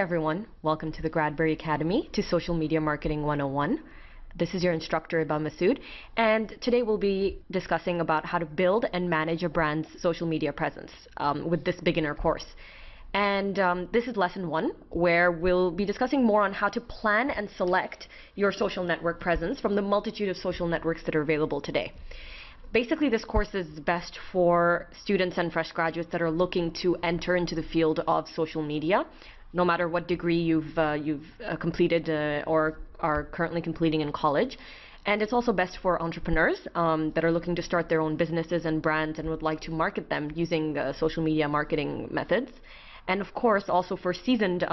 everyone, welcome to the Gradbury Academy to Social Media Marketing 101. This is your instructor Iba Masood, and today we'll be discussing about how to build and manage a brand's social media presence with this beginner course. And this is lesson 1, where we'll be discussing more on how to plan and select your social network presence from the multitude of social networks that are available today. Basically, this course is best for students and fresh graduates that are looking to enter into the field of social media, no matter what degree you've completed or are currently completing in college. And it's also best for entrepreneurs that are looking to start their own businesses and brands and would like to market them using social media marketing methods. And of course, also for seasoned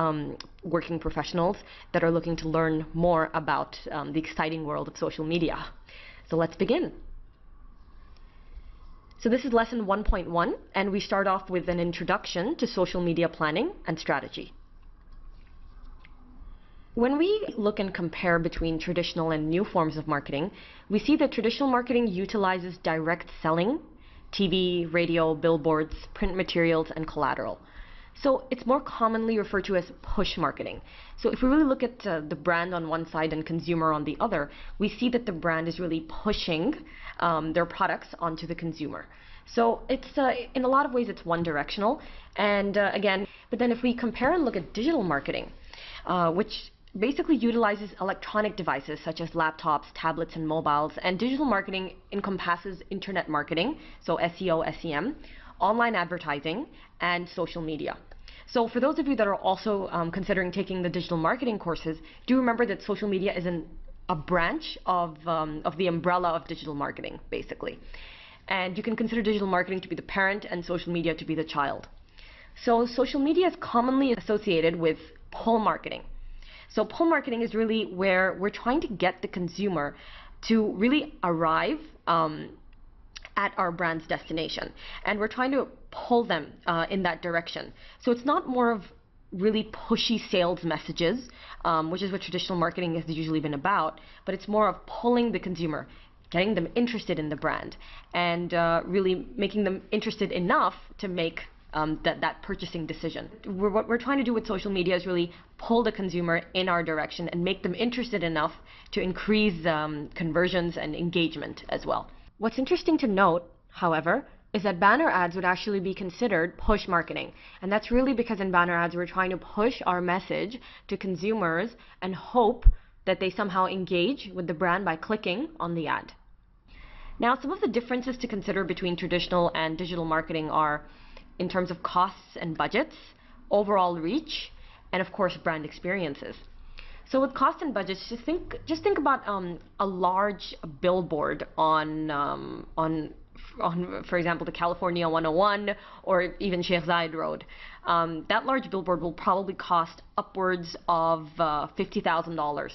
working professionals that are looking to learn more about the exciting world of social media. So let's begin. So this is lesson 1.1, and we start off with an introduction to social media planning and strategy. When we look and compare between traditional and new forms of marketing, we see that traditional marketing utilizes direct selling, TV, radio, billboards, print materials, and collateral. So it's more commonly referred to as push marketing. So if we really look at the brand on one side and consumer on the other, we see that the brand is really pushing their products onto the consumer. So it's in a lot of ways it's one directional. And again, but then if we compare and look at digital marketing, which basically utilizes electronic devices such as laptops, tablets, and mobiles, and digital marketing encompasses internet marketing, so SEO, SEM, online advertising, and social media. So for those of you that are also considering taking the digital marketing courses, do remember that social media is a branch of the umbrella of digital marketing, basically. And you can consider digital marketing to be the parent and social media to be the child. So social media is commonly associated with pull marketing. So pull marketing is really where we're trying to get the consumer to really arrive at our brand's destination, and we're trying to pull them in that direction. So it's not more of really pushy sales messages, which is what traditional marketing has usually been about, but it's more of pulling the consumer, getting them interested in the brand, and really making them interested enough to make that purchasing decision. What we're trying to do with social media is really pull the consumer in our direction and make them interested enough to increase conversions and engagement as well. What's interesting to note, however, is that banner ads would actually be considered push marketing. And that's really because in banner ads, we're trying to push our message to consumers and hope that they somehow engage with the brand by clicking on the ad. Now, some of the differences to consider between traditional and digital marketing are in terms of costs and budgets, overall reach, and of course, brand experiences. So with cost and budgets, just think about a large billboard on for example, the California 101 or even Sheikh Zayed Road. That large billboard will probably cost upwards of $50,000.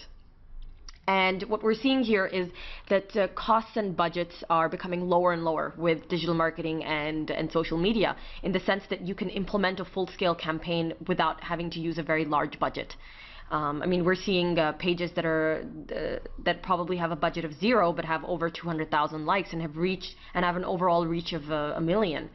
And what we're seeing here is that costs and budgets are becoming lower and lower with digital marketing and social media, in the sense that you can implement a full-scale campaign without having to use a very large budget. I mean, we're seeing pages that probably have a budget of 0 but have over 200,000 likes and have an overall reach of 1 million.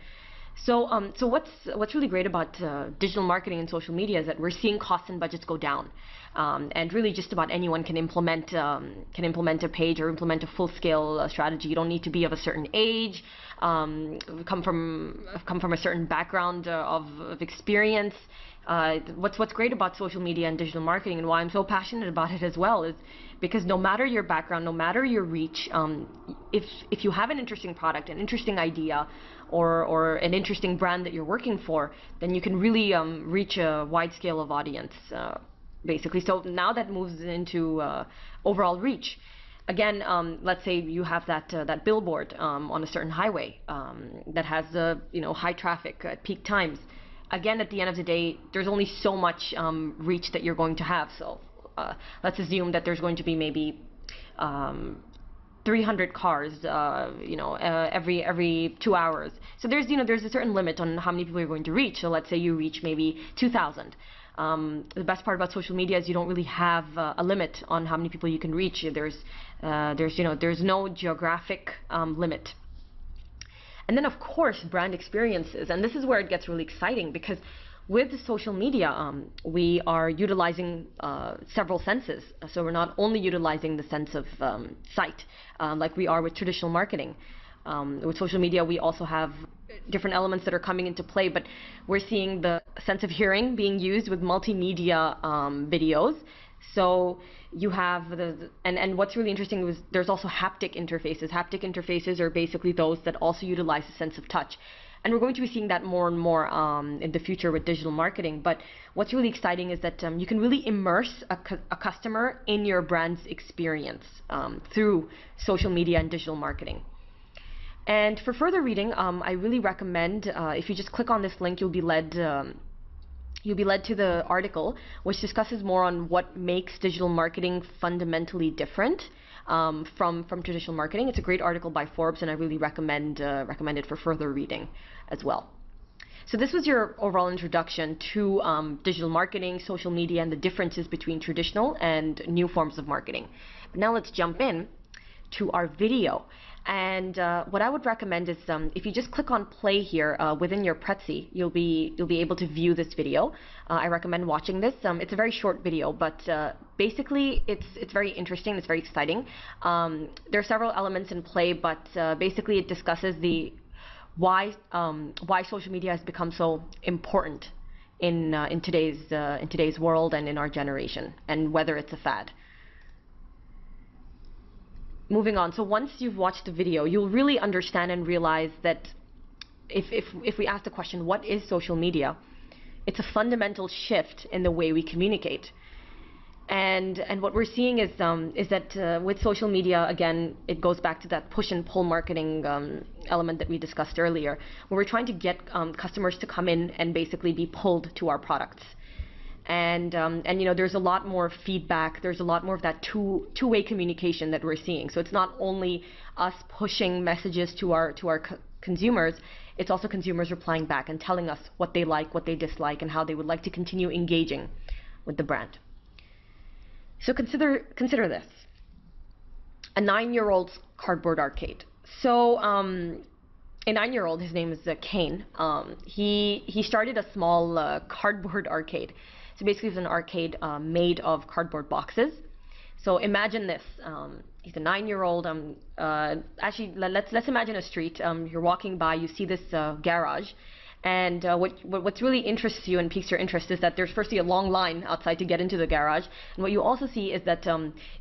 So what's really great about digital marketing and social media is that we're seeing costs and budgets go down, and really just about anyone can implement a page or implement a full-scale strategy. You don't need to be of a certain age, come from a certain background of experience. What's great about social media and digital marketing, and why I'm so passionate about it as well, is because no matter your background, no matter your reach, if you have an interesting product, an interesting idea, or an interesting brand that you're working for, then you can really reach a wide scale of audience, basically. So now that moves into overall reach. Again, let's say you have that billboard on a certain highway that has high traffic at peak times. Again, at the end of the day, there's only so much reach that you're going to have. So let's assume that there's going to be maybe 300 cars, every 2 hours. So there's a certain limit on how many people you're going to reach. So let's say you reach maybe 2,000. The best part about social media is you don't really have a limit on how many people you can reach. There's no geographic limit. And then, of course, brand experiences. And this is where it gets really exciting, because With social media, we are utilizing several senses. So we're not only utilizing the sense of sight, like we are with traditional marketing. With social media, we also have different elements that are coming into play, but we're seeing the sense of hearing being used with multimedia videos. So you have and what's really interesting was there's also haptic interfaces. Haptic interfaces are basically those that also utilize the sense of touch. And we're going to be seeing that more and more in the future with digital marketing. But what's really exciting is that you can really immerse a customer in your brand's experience through social media and digital marketing. And for further reading, I really recommend if you just click on this link, you'll be led to the article, which discusses more on what makes digital marketing fundamentally different from traditional marketing. It's a great article by Forbes, and I really recommend it for further reading as well. So this was your overall introduction to digital marketing, social media, and the differences between traditional and new forms of marketing. But now let's jump in to our video. And what I would recommend is if you just click on play here within your Prezi, you'll be able to view this video. I recommend watching this. It's a very short video, but basically it's very interesting. It's very exciting. There are several elements in play, but basically it discusses why social media has become so important in today's world and in our generation, and whether it's a fad. Moving on, so once you've watched the video, you'll really understand and realize that if we ask the question, what is social media? It's a fundamental shift in the way we communicate. And what we're seeing is that with social media, again, it goes back to that push and pull marketing element that we discussed earlier, where we're trying to get customers to come in and basically be pulled to our products. And you know, there's a lot more feedback. There's a lot more of that two-way communication that we're seeing. So it's not only us pushing messages to our consumers. It's also consumers replying back and telling us what they like, what they dislike, and how they would like to continue engaging with the brand. So consider this: a 9-year-old's cardboard arcade. So a 9-year-old, his name is Caine. He started a small cardboard arcade. So basically, it's an arcade made of cardboard boxes. So imagine this: he's a 9-year-old. Actually, let's imagine a street. You're walking by, you see this garage, and what's really interests you and piques your interest is that there's firstly a long line outside to get into the garage, and what you also see is that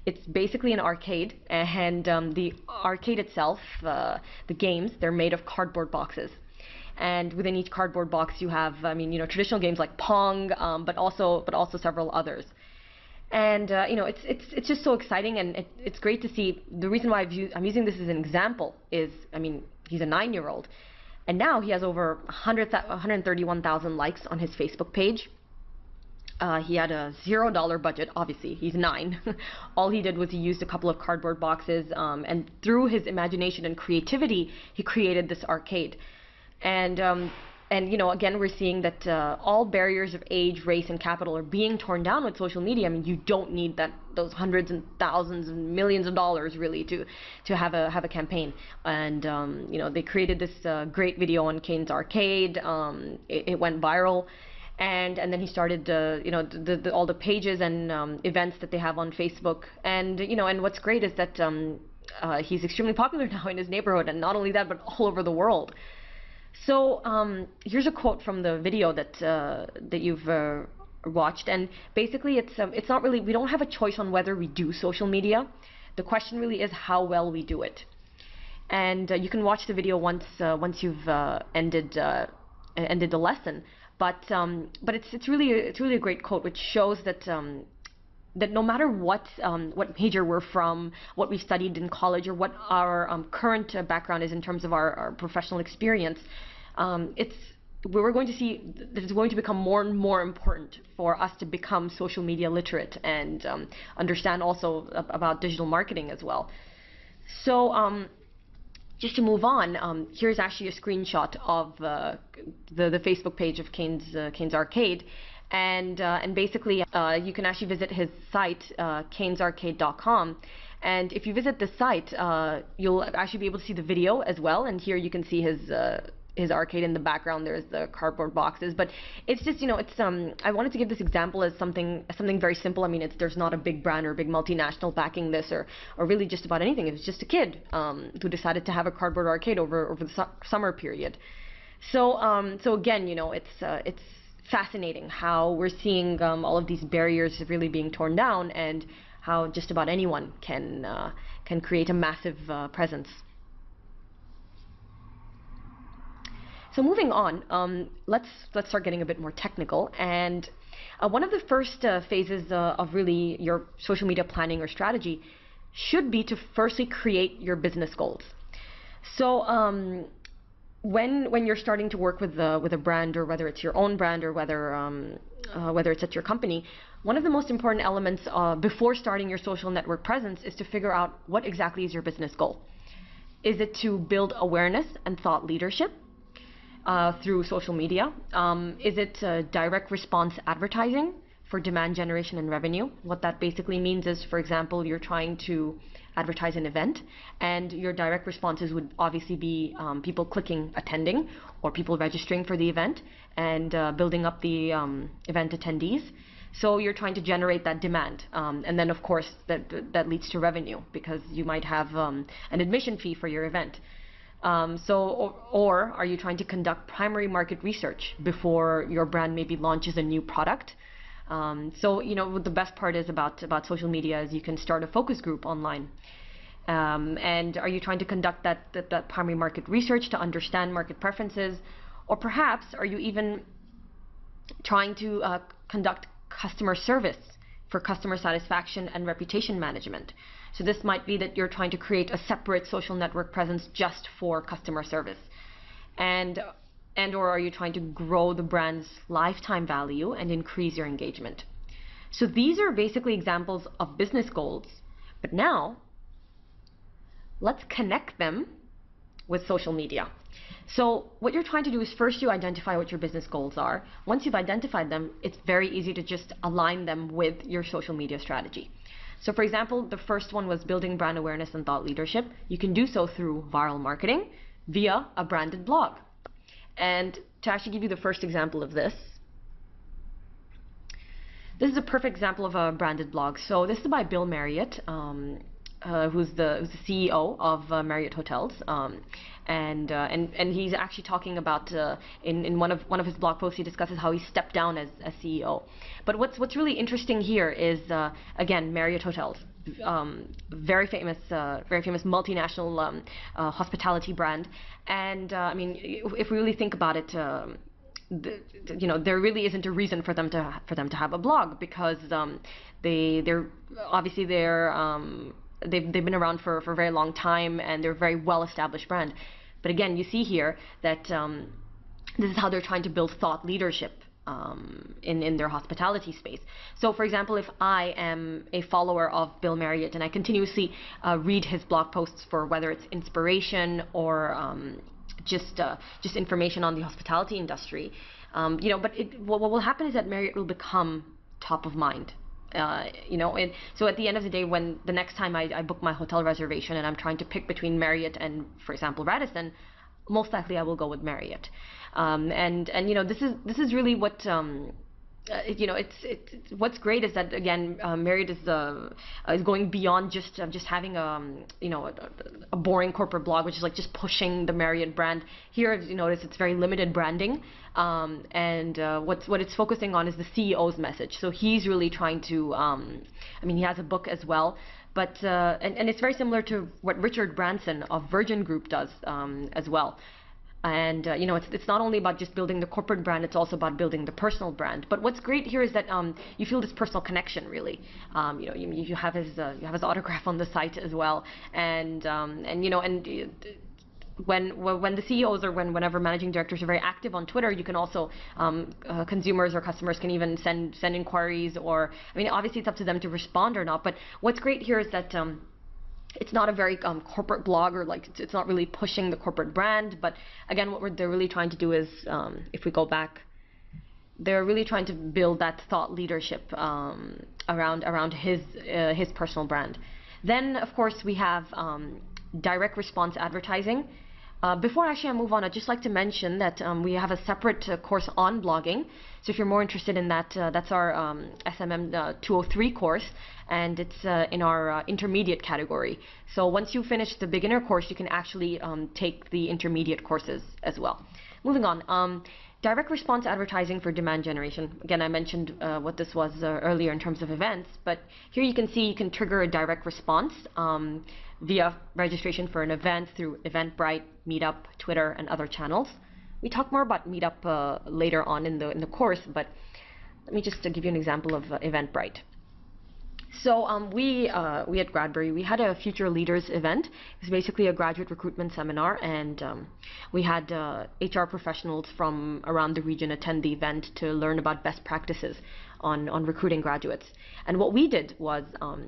it's basically an arcade, and the arcade itself, the games, they're made of cardboard boxes. And within each cardboard box, you have, I mean, you know, traditional games like Pong, but also several others. And you know, it's just so exciting, and it's great to see. The reason why I'm using this as an example is, I mean, he's a 9-year-old, and now he has over 131,000 likes on his Facebook page. He had a $0 budget. Obviously, he's 9. All he did was he used a couple of cardboard boxes, and through his imagination and creativity, he created this arcade. And you know, again, we're seeing that all barriers of age, race, and capital are being torn down with social media. I mean, you don't need those hundreds and thousands and millions of dollars really to have a campaign. And you know, they created this great video on Caine's arcade. It went viral, and then he started you know, all the pages and events that they have on Facebook. And you know, and what's great is that he's extremely popular now in his neighborhood, and not only that, but all over the world. So here's a quote from the video that you've watched, and basically it's not really, we don't have a choice on whether we do social media. The question really is how well we do it. And you can watch the video once you've ended the lesson. But it's really a great quote, which shows that that no matter what major we're from, what we studied in college, or what our current background is in terms of our professional experience, we're going to see that it's going to become more and more important for us to become social media literate and understand also about digital marketing as well. So just to move on, here's actually a screenshot of the Facebook page of Caine's Arcade. And basically, you can actually visit his site, cainesarcade.com. And if you visit the site, you'll actually be able to see the video as well. And here you can see his his arcade in the background. There's the cardboard boxes, but it's just, it's I wanted to give this example as something very simple. I mean, there's not a big brand or a big multinational backing this, or really just about anything. It was just a kid who decided to have a cardboard arcade over the summer period. So again, it's fascinating how we're seeing all of these barriers really being torn down, and how just about anyone can create a massive presence. So moving on, let's start getting a bit more technical. And one of the first phases of really your social media planning or strategy should be to firstly create your business goals. So when you're starting to work with a brand, or whether it's your own brand, or whether it's at your company, one of the most important elements before starting your social network presence is to figure out what exactly is your business goal. Is it to build awareness and thought leadership through social media? Is it direct response advertising for demand generation and revenue? What that basically means is, for example, you're trying to advertise an event, and your direct responses would obviously be people clicking attending, or people registering for the event, and building up the event attendees. So you're trying to generate that demand, and then of course that leads to revenue, because you might have an admission fee for your event. Or are you trying to conduct primary market research before your brand maybe launches a new product? So the best part is about social media is you can start a focus group online. And are you trying to conduct that primary market research to understand market preferences? Or perhaps are you even trying to conduct customer service for customer satisfaction and reputation management? So this might be that you're trying to create a separate social network presence just for customer service. And/or are you trying to grow the brand's lifetime value and increase your engagement? So these are basically examples of business goals. But now, let's connect them with social media. So what you're trying to do is first you identify what your business goals are. Once you've identified them, it's very easy to just align them with your social media strategy. So for example, the first one was building brand awareness and thought leadership. You can do so through viral marketing via a branded blog. And to actually give you the first example of this is a perfect example of a branded blog. So this is by Bill Marriott, who's the CEO of Marriott Hotels, and he's actually talking about in one of his blog posts, he discusses how he stepped down as CEO. But what's really interesting here is again, Marriott Hotels, very famous multinational hospitality brand, and I mean, if we really think about it, there really isn't a reason for them to have a blog, because they've been around for a very long time, and they're a very well-established brand. But again, you see here that this is how they're trying to build thought leadership in their hospitality space. So for example, if I am a follower of Bill Marriott and I continuously read his blog posts for whether it's inspiration or just information on the hospitality industry, but what will happen is that Marriott will become top of mind. And so at the end of the day, when the next time I book my hotel reservation and I'm trying to pick between Marriott and, for example, Radisson, most likely I will go with Marriott. This is really what what's great is that again, Marriott is going beyond just having a boring corporate blog, which is like just pushing the Marriott brand. Here, as you notice, it's very limited branding, and what it's focusing on is the CEO's message. So he's really trying to, he has a book as well, but and it's very similar to what Richard Branson of Virgin Group does as well. And it's not only about just building the corporate brand, it's also about building the personal brand. But what's great here is that you feel this personal connection, really. You have his autograph on the site as well, and when the CEOs or whenever managing directors are very active on Twitter, you can also consumers or customers can even send inquiries, or obviously it's up to them to respond or not. But what's great here is that it's not a very corporate blog, or it's not really pushing the corporate brand. But again, what they're really trying to do is, if we go back, they're really trying to build that thought leadership around his personal brand. Then, of course, we have direct response advertising Before actually I move on, I'd just like to mention that we have a separate course on blogging. So if you're more interested in that, that's our SMM 203 course, and it's in our intermediate category. So once you finish the beginner course, you can actually take the intermediate courses as well. Moving on. Direct response advertising for demand generation. Again, I mentioned what this was earlier in terms of events, but here you can see you can trigger a direct response via registration for an event through Eventbrite, Meetup, Twitter, and other channels. We talk more about Meetup later on in the course, but let me just give you an example of Eventbrite. So we at Gradbury, we had a Future Leaders event. It was basically a graduate recruitment seminar, and we had HR professionals from around the region attend the event to learn about best practices on recruiting graduates. And what we did was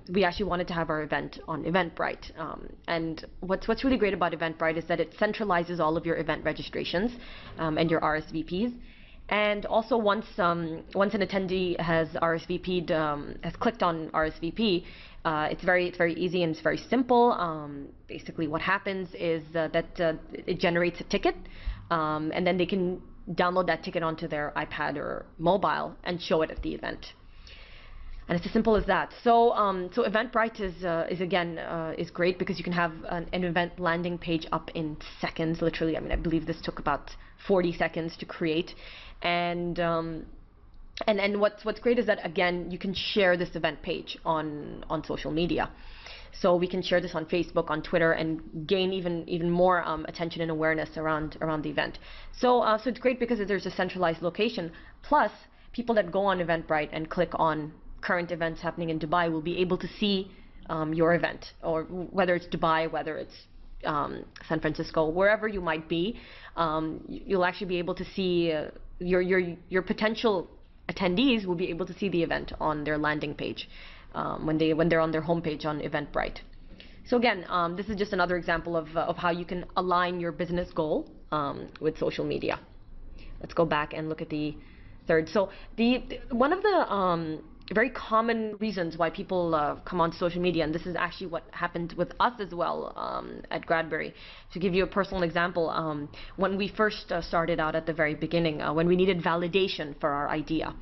we actually wanted to have our event on Eventbrite. And what's really great about Eventbrite is that it centralizes all of your event registrations and your RSVPs. And also, once an attendee has RSVP'd, has clicked on RSVP, it's very easy and it's very simple. Basically, what happens is that it generates a ticket, and then they can download that ticket onto their iPad or mobile and show it at the event. And it's as simple as that. So Eventbrite is great because you can have an event landing page up in seconds, literally. I mean, I believe this took about 40 seconds to create. And what's great is that, again, you can share this event page on social media. So we can share this on Facebook, on Twitter, and gain even more attention and awareness around the event. So it's great because there's a centralized location. Plus, people that go on Eventbrite and click on current events happening in Dubai will be able to see your event, or whether it's Dubai, whether it's San Francisco, wherever you might be. You'll actually be able to see your potential attendees will be able to see the event on their landing page when they're on their homepage on Eventbrite. So again, this is just another example of how you can align your business goal with social media. Let's go back and look at the third. So one of the very common reasons why people come on social media, and this is actually what happened with us as well at Gradbury. To give you a personal example, when we first started out at the very beginning, when we needed validation for our idea,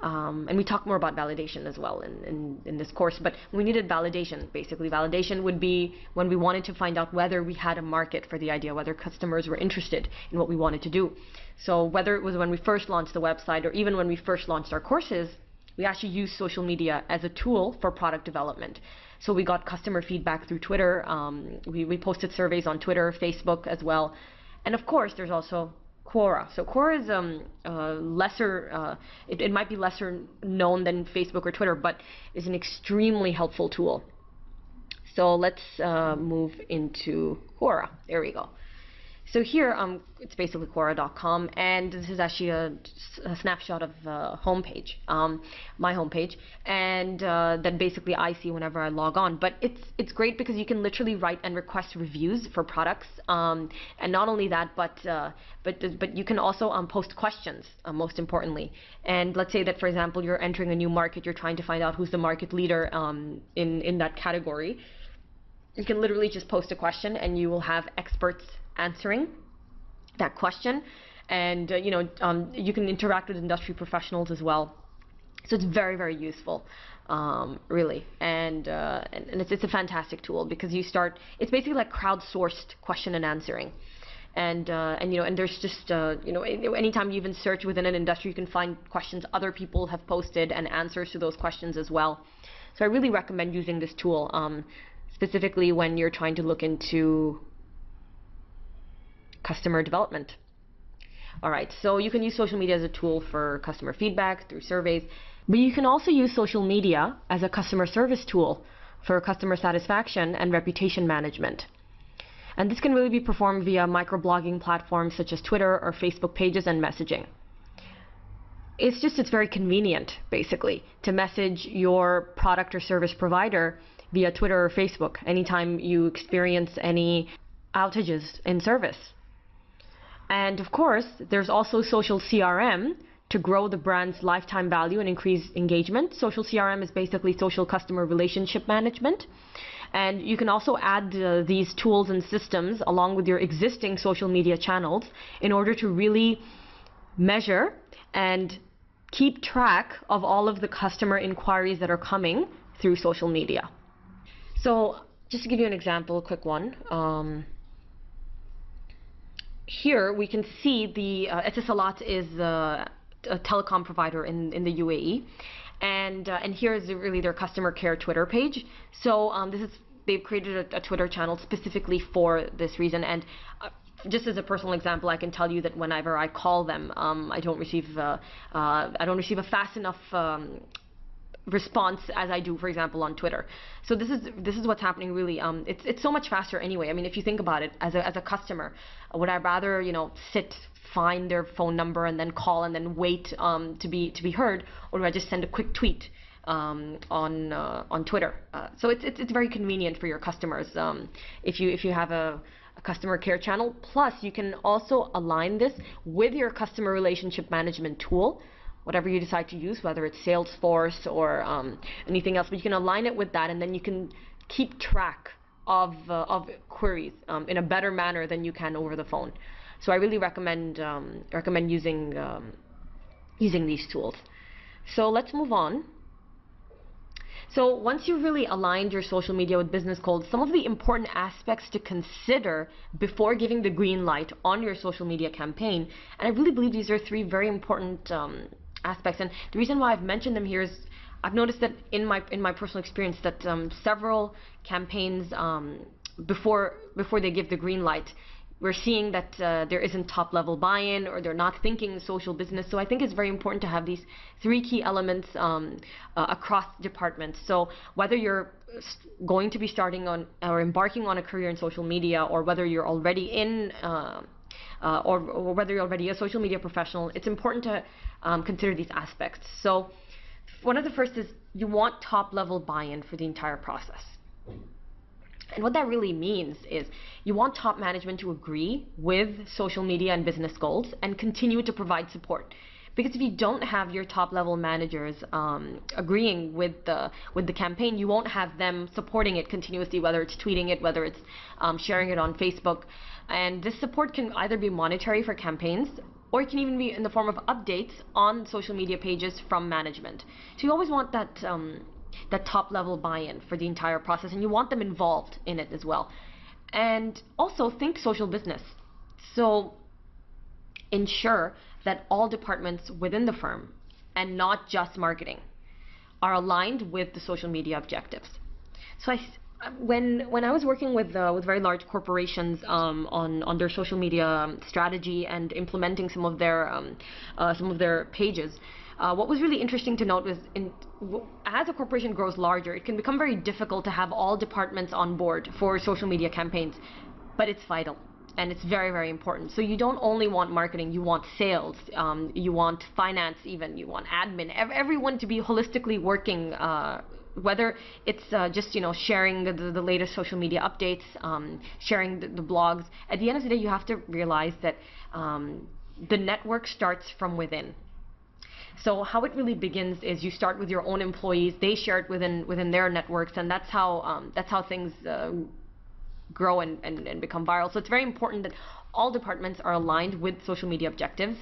and we talk more about validation as well in this course, but we needed validation. Basically, validation would be when we wanted to find out whether we had a market for the idea, whether customers were interested in what we wanted to do. So whether it was when we first launched the website or even when we first launched our courses, we actually use social media as a tool for product development. So we got customer feedback through Twitter. We posted surveys on Twitter, Facebook as well. And of course, there's also Quora. So Quora is lesser, it might be lesser known than Facebook or Twitter, but is an extremely helpful tool. So let's move into Quora. There we go. So here, it's basically Quora.com, and this is actually a snapshot of homepage, my homepage, and that basically I see whenever I log on. But it's great because you can literally write and request reviews for products, and not only that, but you can also post questions, most importantly. And let's say that, for example, you're entering a new market, you're trying to find out who's the market leader in that category. You can literally just post a question, and you will have experts answering that question, and you can interact with industry professionals as well. So it's very useful, really, and it's a fantastic tool because it's basically like crowdsourced question and answering, and there's just anytime you even search within an industry, you can find questions other people have posted and answers to those questions as well. So I really recommend using this tool, specifically when you're trying to look into customer development. All right, so you can use social media as a tool for customer feedback through surveys, but you can also use social media as a customer service tool for customer satisfaction and reputation management. And this can really be performed via microblogging platforms such as Twitter or Facebook pages and messaging. It's very convenient, basically, to message your product or service provider via Twitter or Facebook anytime you experience any outages in service. And of course, there's also social CRM to grow the brand's lifetime value and increase engagement. Social CRM is basically social customer relationship management. And you can also add these tools and systems along with your existing social media channels in order to really measure and keep track of all of the customer inquiries that are coming through social media. So just to give you an example, a quick one. Here we can see the Etisalat is a telecom provider in the UAE, and here is really their customer care Twitter page. So they've created a Twitter channel specifically for this reason. And just as a personal example, I can tell you that whenever I call them, I don't receive a fast enough response as I do, for example, on Twitter. So this is what's happening really. It's so much faster anyway. I mean, if you think about it, as a customer, would I rather find their phone number and then call and then wait to be heard, or do I just send a quick tweet on Twitter? So it's very convenient for your customers if you have a customer care channel. Plus, you can also align this with your customer relationship management tool, whatever you decide to use, whether it's Salesforce or anything else. But you can align it with that, and then you can keep track of queries in a better manner than you can over the phone. So I really recommend using these tools. So let's move on. So once you've really aligned your social media with business goals, some of the important aspects to consider before giving the green light on your social media campaign, and I really believe these are three very important aspects. And the reason why I've mentioned them here is I've noticed that in my personal experience that several campaigns before they give the green light, we're seeing that there isn't top-level buy-in, or they're not thinking social business. So I think it's very important to have these three key elements across departments. So whether you're going to be starting on or embarking on a career in social media, or whether you're already in or whether you're already a social media professional, it's important to consider these aspects. So one of the first is you want top-level buy-in for the entire process. And what that really means is you want top management to agree with social media and business goals and continue to provide support. Because if you don't have your top level managers agreeing with the campaign, you won't have them supporting it continuously, whether it's tweeting it, whether it's sharing it on Facebook. And this support can either be monetary for campaigns, or it can even be in the form of updates on social media pages from management. So you always want that top level buy-in for the entire process, and you want them involved in it as well. And also think social business. So ensure that all departments within the firm, and not just marketing, are aligned with the social media objectives. So when I was working with very large corporations on their social media strategy and implementing some of their pages, what was really interesting to note was as a corporation grows larger, it can become very difficult to have all departments on board for social media campaigns, but it's vital and it's very, very important. So you don't only want marketing, you want sales, you want finance even, you want admin, everyone to be holistically working, whether it's just sharing the latest social media updates, sharing the blogs. At the end of the day, you have to realize that the network starts from within. So how it really begins is you start with your own employees, they share it within their networks, and that's how things grow and become viral. So it's very important that all departments are aligned with social media objectives.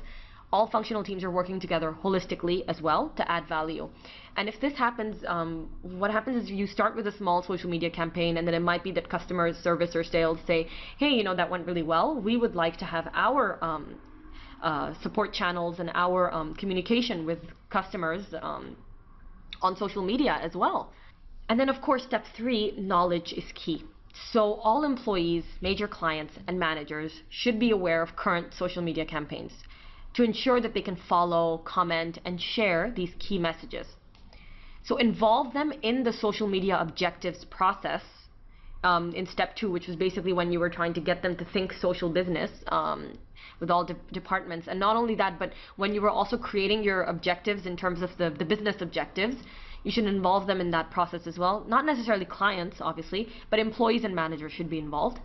All functional teams are working together holistically as well to add value. And if this happens, what happens is you start with a small social media campaign, and then it might be that customer service or sales say, hey, that went really well. We would like to have our support channels and our communication with customers on social media as well. And then of course, step 3, knowledge is key. So all employees, major clients, and managers should be aware of current social media campaigns to ensure that they can follow, comment, and share these key messages. So involve them in the social media objectives process in step 2, which was basically when you were trying to get them to think social business with all departments. And not only that, but when you were also creating your objectives in terms of the business objectives, you should involve them in that process as well. Not necessarily clients, obviously, but employees and managers should be involved.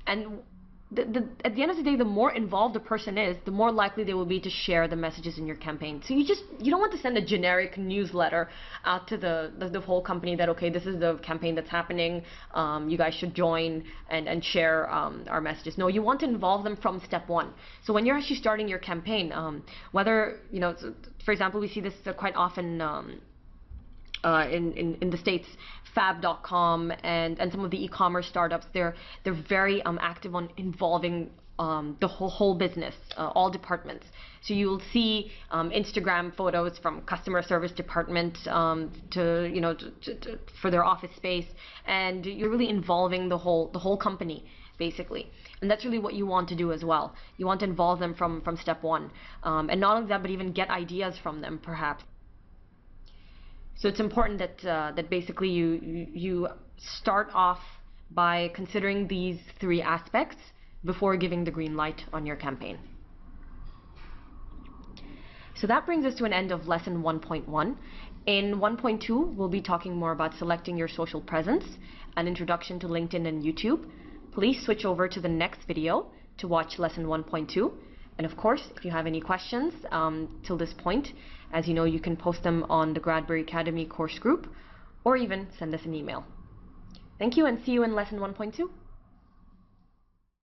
And at the end of the day, the more involved a person is, the more likely they will be to share the messages in your campaign. So you don't want to send a generic newsletter out to the whole company that, okay, this is the campaign that's happening, you guys should join and share our messages. No, you want to involve them from step one. So when you're actually starting your campaign, whether, for example, we see this quite often in the States, fab.com and some of the e-commerce startups, they're very active on involving the whole business, all departments. So you'll see Instagram photos from customer service department for their office space, and you're really involving the whole company, basically. And that's really what you want to do as well. You want to involve them from step one, and not only that, but even get ideas from them, perhaps. So it's important that basically you start off by considering these three aspects before giving the green light on your campaign. So that brings us to an end of lesson 1.1. In 1.2, we'll be talking more about selecting your social presence, an introduction to LinkedIn and YouTube. Please switch over to the next video to watch lesson 1.2. And of course, if you have any questions till this point, as you know, you can post them on the Gradbury Academy course group or even send us an email. Thank you, and see you in lesson 1.2.